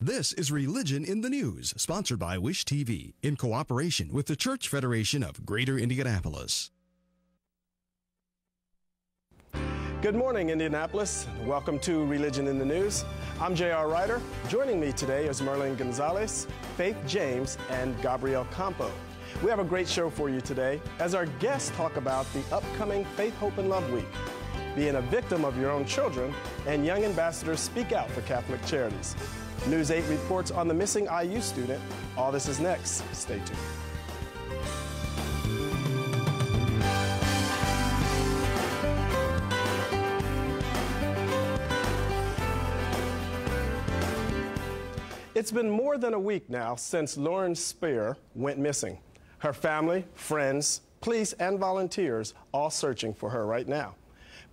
This is Religion in the News, sponsored by Wish TV, in cooperation with the Church Federation of Greater Indianapolis. Good morning, Indianapolis. Welcome to Religion in the News. I'm J.R. Ryder. Joining me today is Merlin Gonzalez, Faith James, and Gabrielle Campo. We have a great show for you today as our guests talk about the upcoming Faith, Hope, and Love Week, being a victim of your own children, and young ambassadors speak out for Catholic charities. News 8 reports on the missing IU student. All this is next. Stay tuned. It's been more than a week now since Lauren Spear went missing. Her family, friends, police, and volunteers all searching for her right now.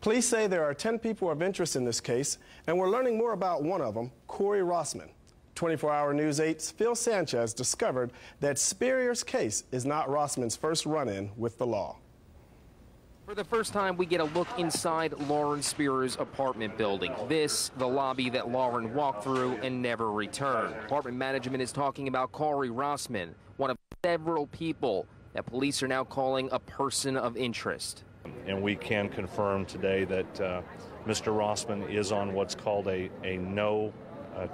Police say there are 10 people of interest in this case, and we're learning more about one of them, Corey Rossman. 24-Hour News 8's Phil Sanchez discovered that Spear's case is not Rossman's first run-in with the law. For the first time, we get a look inside Lauren Spear's apartment building. This, the lobby that Lauren walked through and never returned. Apartment management is talking about Corey Rossman, one of several people that police are now calling a person of interest. And we can confirm today that Mr. Rossman is on what's called a no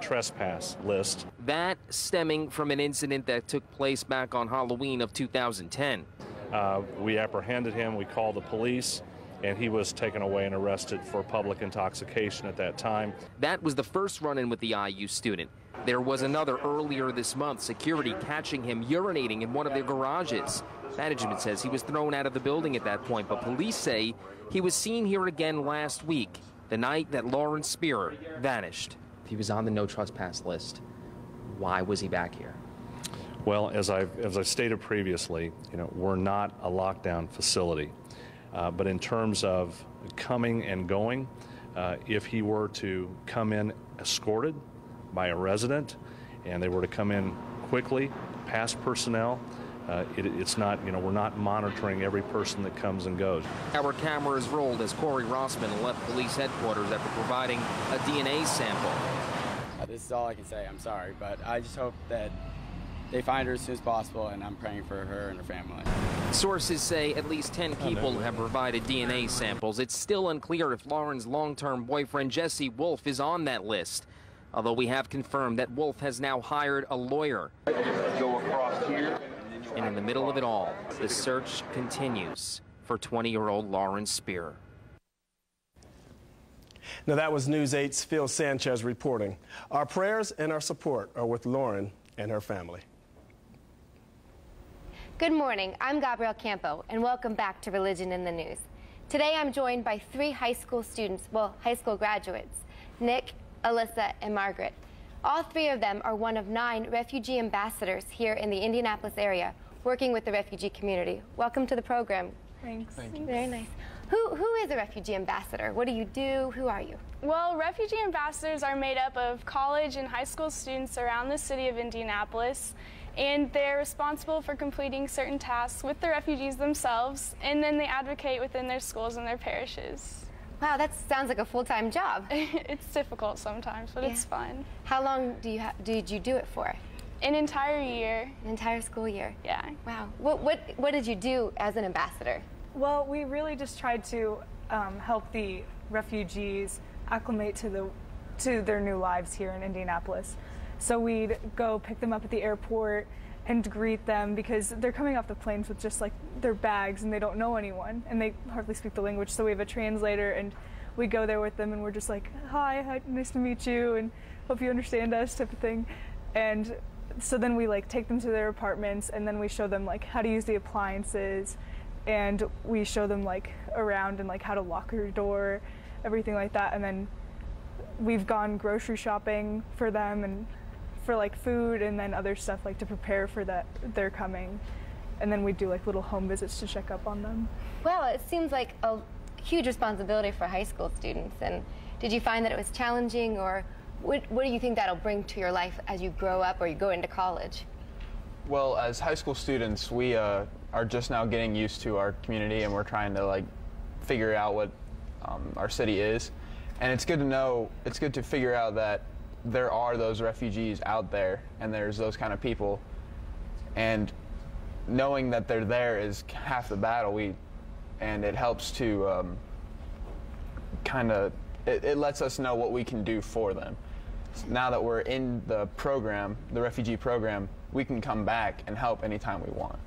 trespass list. That stemming from an incident that took place back on Halloween of 2010. We apprehended him, we called the police, and he was taken away and arrested for public intoxication at that time. That was the first run-in with the IU student. There was another earlier this month, security catching him urinating in one of their garages. Management says he was thrown out of the building at that point, but police say he was seen here again last week, the night that Lauren Spear vanished. If he was on the no trespass list, why was he back here? Well, as I stated previously, we're not a lockdown facility, but in terms of coming and going, if he were to come in escorted by a resident and they were to come in quickly, past personnel, it's not, we're not monitoring every person that comes and goes. Our cameras rolled as Corey Rossman left police headquarters after providing a DNA sample. This is all I can say. I'm sorry, but I just hope that they find her as soon as possible, and I'm praying for her and her family. Sources say at least 10 people have provided DNA samples. It's still unclear if Lauren's long-term boyfriend, Jesse Wolf, is on that list, although we have confirmed that Wolf has now hired a lawyer. Go across here. And in the middle of it all, the search continues for 20-year-old Lauren Spear. Now that was News 8's Phil Sanchez reporting. Our prayers and our support are with Lauren and her family. Good morning, I'm Gabrielle Campo, and welcome back to Religion in the News. Today I'm joined by 3 high school students, high school graduates, Nick, Alyssa, and Margaret. All 3 of them are one of 9 refugee ambassadors here in the Indianapolis area, working with the refugee community. Welcome to the program. Thanks. Thank you. Very nice. Who is a refugee ambassador? What do you do? Who are you? Well, refugee ambassadors are made up of college and high school students around the city of Indianapolis, and they're responsible for completing certain tasks with the refugees themselves, and then they advocate within their schools and their parishes. Wow, that sounds like a full-time job. It's difficult sometimes, but it's fun. How long did you do it for? An entire year. An entire school year? Yeah. Wow. What did you do as an ambassador? Well, we really just tried to help the refugees acclimate to their new lives here in Indianapolis. So we'd go pick them up at the airport and greet them because they're coming off the planes with just like their bags and they don't know anyone and they hardly speak the language. So we have a translator and we go there with them and we're just like, hi, nice to meet you and hope you understand us type of thing. And so then we like take them to their apartments and then we show them like how to use the appliances and we show them like around and like how to lock your door, everything like that. And then we've gone grocery shopping for them and for like food and then other stuff like to prepare for that they're coming. And then we do like little home visits to check up on them. Well, it seems like a huge responsibility for high school students. And did you find that it was challenging, or what do you think that'll bring to your life as you grow up or you go into college? Well, as high school students, we are just now getting used to our community and we're trying to like figure out what our city is. And it's good to know, it's good to figure out that there are those refugees out there, and there's those kind of people, and knowing that they're there is half the battle. And it helps to it lets us know what we can do for them. Now that we're in the program, the refugee program, we can come back and help anytime we want.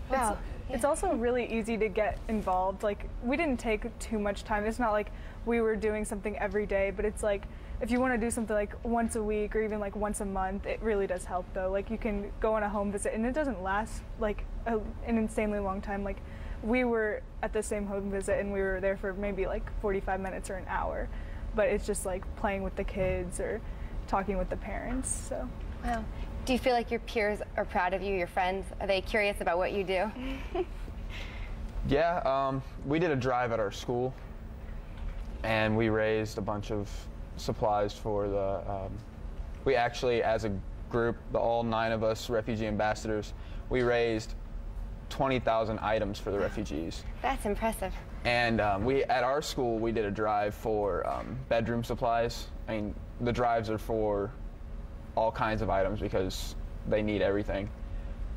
Wow. It's also really easy to get involved. Like, we didn't take too much time. It's not like we were doing something every day, but it's like, if you want to do something like once a week or even like once a month, it really does help though. Like, you can go on a home visit and it doesn't last like an insanely long time. Like, we were at the same home visit and we were there for maybe like 45 minutes or an hour, but it's just like playing with the kids or talking with the parents. So. Wow. Do you feel like your peers are proud of you, your friends? Are they curious about what you do? Yeah, we did a drive at our school, and we raised a bunch of supplies for the, we actually, as a group, all 9 of us refugee ambassadors, we raised 20,000 items for the refugees. That's impressive. And at our school, we did a drive for bedroom supplies. I mean, the drives are for all kinds of items because they need everything.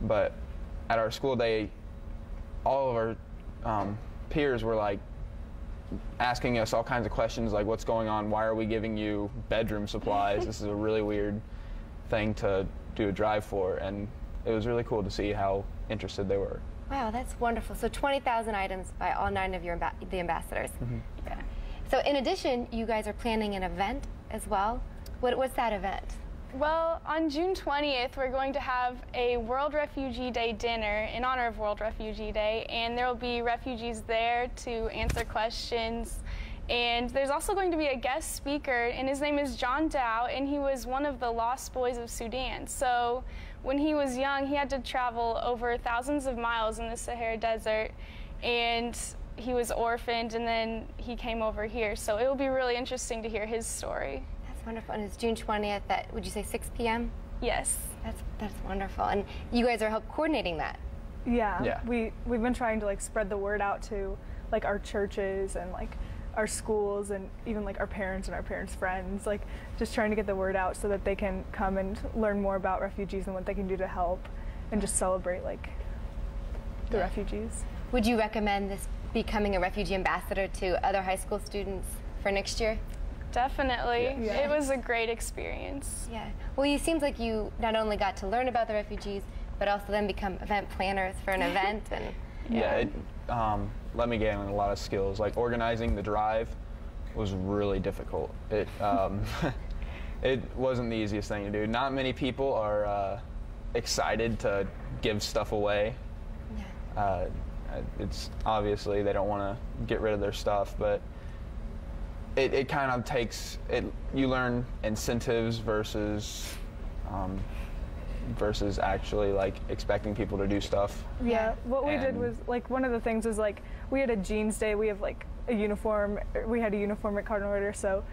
But at our school, all of our peers were like asking us all kinds of questions like, what's going on? Why are we giving you bedroom supplies? This is a really weird thing to do a drive for. And it was really cool to see how interested they were. Wow, that's wonderful. So 20,000 items by all 9 of the ambassadors. Mm-hmm. Yeah. So in addition, you guys are planning an event as well. What's that event? Well, on June 20th, we're going to have a World Refugee Day dinner in honor of World Refugee Day, and there will be refugees there to answer questions. And there's also going to be a guest speaker, and his name is John Dow, and he was one of the lost boys of Sudan. So when he was young, he had to travel over thousands of miles in the Sahara Desert, and he was orphaned, and then he came over here. So it will be really interesting to hear his story. Wonderful. And it's June 20th at, would you say 6 p.m.? Yes. That's wonderful. And you guys are help coordinating that. Yeah. We've been trying to like spread the word out to like our churches and like our schools and even like our parents and our parents' friends, like just trying to get the word out so that they can come and learn more about refugees and what they can do to help and just celebrate like the refugees. Would you recommend this becoming a refugee ambassador to other high school students for next year? Definitely. Yeah. It was a great experience. Yeah. Well, it seems like you not only got to learn about the refugees, but also then become event planners for an event. And yeah, it let me gain a lot of skills. Like organizing the drive was really difficult. It it wasn't the easiest thing to do. Not many people are excited to give stuff away. Yeah. It's obviously they don't want to get rid of their stuff, but it kind of takes it. You learn incentives versus actually like expecting people to do stuff. Yeah, what we did was like one of the things was like we had a jeans day. We have like a uniform. We had a uniform at Cardinal Ritter, so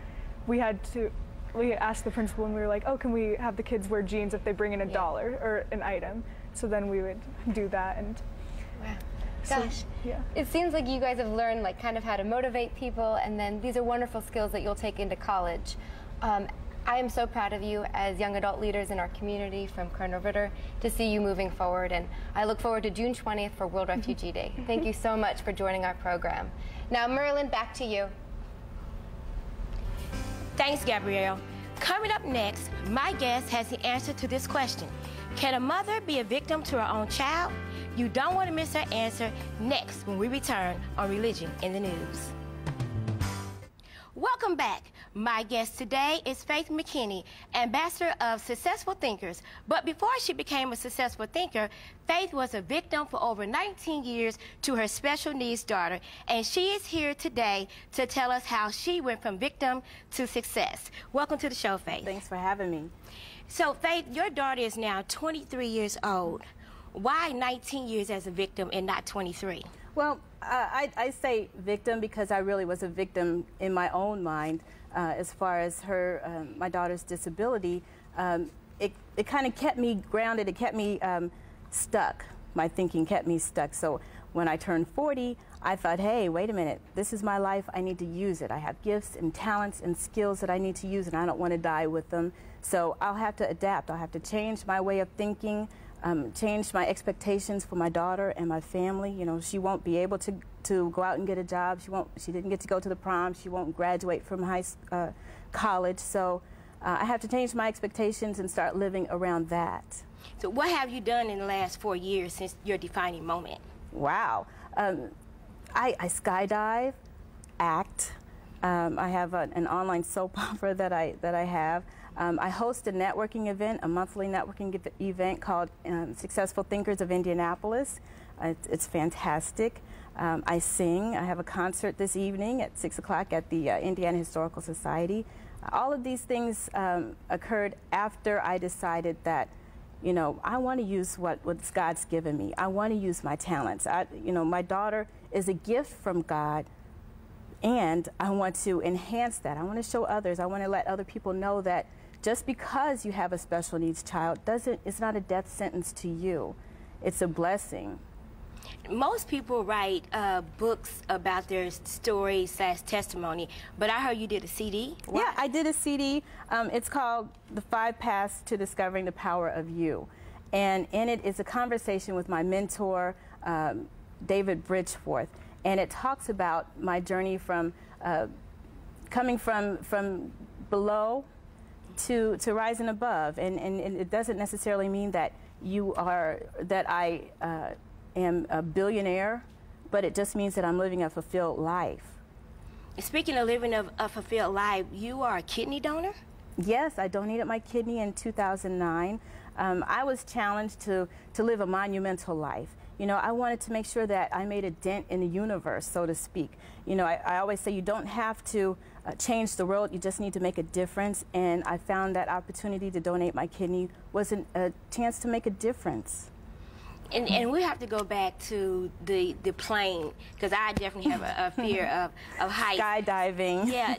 we asked the principal and we were like, oh, can we have the kids wear jeans if they bring in $1 or an item? So then we would do that and. Wow. Gosh, It seems like you guys have learned like kind of how to motivate people, and then these are wonderful skills that you'll take into college. I am so proud of you as young adult leaders in our community from Cardinal Ritter to see you moving forward, and I look forward to June 20th for World Refugee Day. Thank you so much for joining our program. Now, Merlin, back to you. Thanks, Gabrielle. Coming up next, my guest has the answer to this question. Can a mother be a victim to her own child? You don't want to miss her answer next when we return on Religion in the News. Welcome back. My guest today is Faith McKinney, ambassador of Successful Thinkers. But before she became a successful thinker, Faith was a victim for over 19 years to her special needs daughter. And she is here today to tell us how she went from victim to success. Welcome to the show, Faith. Thanks for having me. So, Faith, your daughter is now 23 years old. Why 19 years as a victim and not 23? Well, I say victim because I really was a victim in my own mind as far as my daughter's disability. It kind of kept me grounded. It kept me stuck. My thinking kept me stuck. So when I turned 40, I thought, hey, wait a minute, this is my life, I need to use it. I have gifts and talents and skills that I need to use, and I don't want to die with them. So I'll have to adapt. I'll have to change my way of thinking, change my expectations for my daughter and my family. You know, she won't be able to go out and get a job. She didn't get to go to the prom. She won't graduate from college. So I have to change my expectations and start living around that. So what have you done in the last 4 years since your defining moment? Wow. I skydive, act. I have an online soap opera that I have. I host a networking event, a monthly networking event called Successful Thinkers of Indianapolis. It's fantastic. I sing. I have a concert this evening at 6 o'clock at the Indiana Historical Society. All of these things occurred after I decided that, you know, I want to use what God's given me. I want to use my talents. You know, my daughter is a gift from God, and I want to enhance that. I want to show others. I want to let other people know that just because you have a special needs child it's not a death sentence to you. It's a blessing. Most people write books about their story / testimony, but I heard you did a CD. Why? Yeah, I did a CD. It's called The 5 Paths to Discovering the Power of You. And in it is a conversation with my mentor, David Bridgeforth. And it talks about my journey from coming from below to rising above. And it doesn't necessarily mean that I am a billionaire, but it just means that I'm living a fulfilled life. Speaking of living a fulfilled life, you are a kidney donor? Yes, I donated my kidney in 2009. I was challenged to live a monumental life. You know, I wanted to make sure that I made a dent in the universe, so to speak. You know, I always say you don't have to change the world, you just need to make a difference. And I found that opportunity to donate my kidney was a chance to make a difference. And we have to go back to the plane, because I definitely have a fear of heights. Skydiving. Yeah.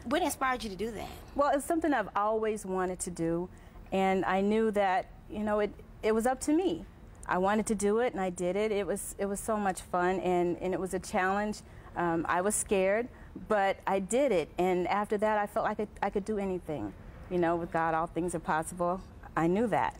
What inspired you to do that? Well, it's something I've always wanted to do, and I knew that, you know, it was up to me. I wanted to do it, and I did it. It was so much fun, and it was a challenge. I was scared, but I did it, and after that, I felt like I could do anything. You know, with God, all things are possible. I knew that.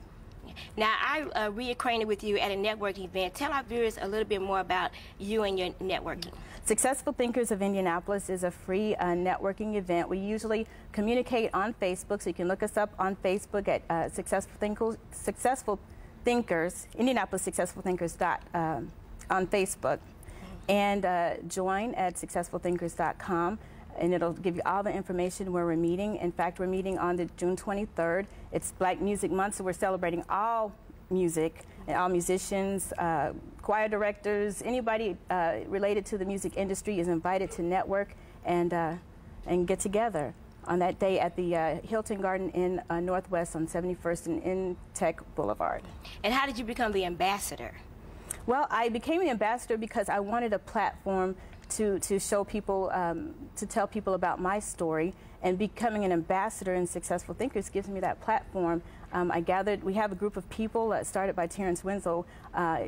Now, I reacquainted with you at a networking event. Tell our viewers a little bit more about you and your networking. Successful Thinkers of Indianapolis is a free networking event. We usually communicate on Facebook, so you can look us up on Facebook at Successful Thinkers, Indianapolis Successful Thinkers on Facebook, and join at successfulthinkers.com. And it'll give you all the information where we're meeting. In fact, we're meeting on June 23rd. It's Black Music Month, so we're celebrating all music and all musicians, choir directors, anybody related to the music industry is invited to network and get together on that day at the Hilton Garden Inn Northwest on 71st and Tech Boulevard. And how did you become the ambassador? Well, I became the ambassador because I wanted a platform to show people, to tell people about my story, and becoming an ambassador in Successful Thinkers gives me that platform. We have a group of people started by Terrence Winslow.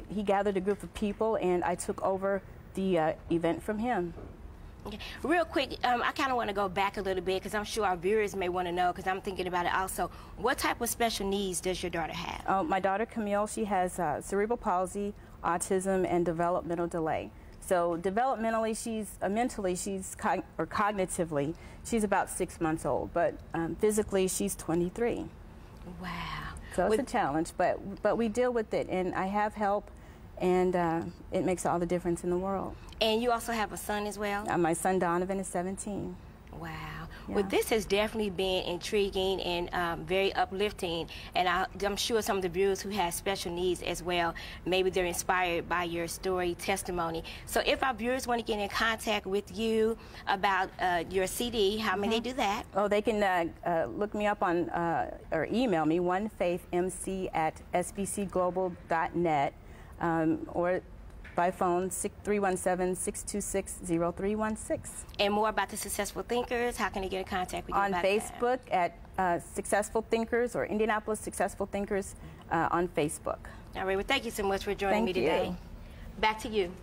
He gathered a group of people, and I took over the event from him. Okay. Real quick, I kind of want to go back a little bit because I'm sure our viewers may want to know, because I'm thinking about it also. What type of special needs does your daughter have? Oh, my daughter Camille, she has cerebral palsy, autism, and developmental delay. So developmentally, mentally, or cognitively, she's about 6 months old, but physically, she's 23. Wow. So it's a challenge, but we deal with it, and I have help, and it makes all the difference in the world. And you also have a son as well? My son Donovan is 17. Wow. Yeah. Well, this has definitely been intriguing and very uplifting, and I'm sure some of the viewers who have special needs as well, maybe they're inspired by your story, testimony. So if our viewers want to get in contact with you about your CD, how may they do that? Oh, they can look me up on, or email me, onefaithmc@sbcglobal.net, or by phone, 317-626-0316. And more about the Successful Thinkers, how can they get in contact with you on Facebook at Successful Thinkers, or Indianapolis Successful Thinkers on Facebook. All right, well, thank you so much for joining me today. You. Back to you.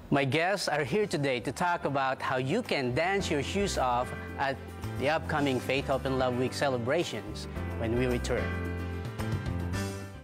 My guests are here today to talk about how you can dance your shoes off at the upcoming Faith, Hope, and Love Week celebrations when we return.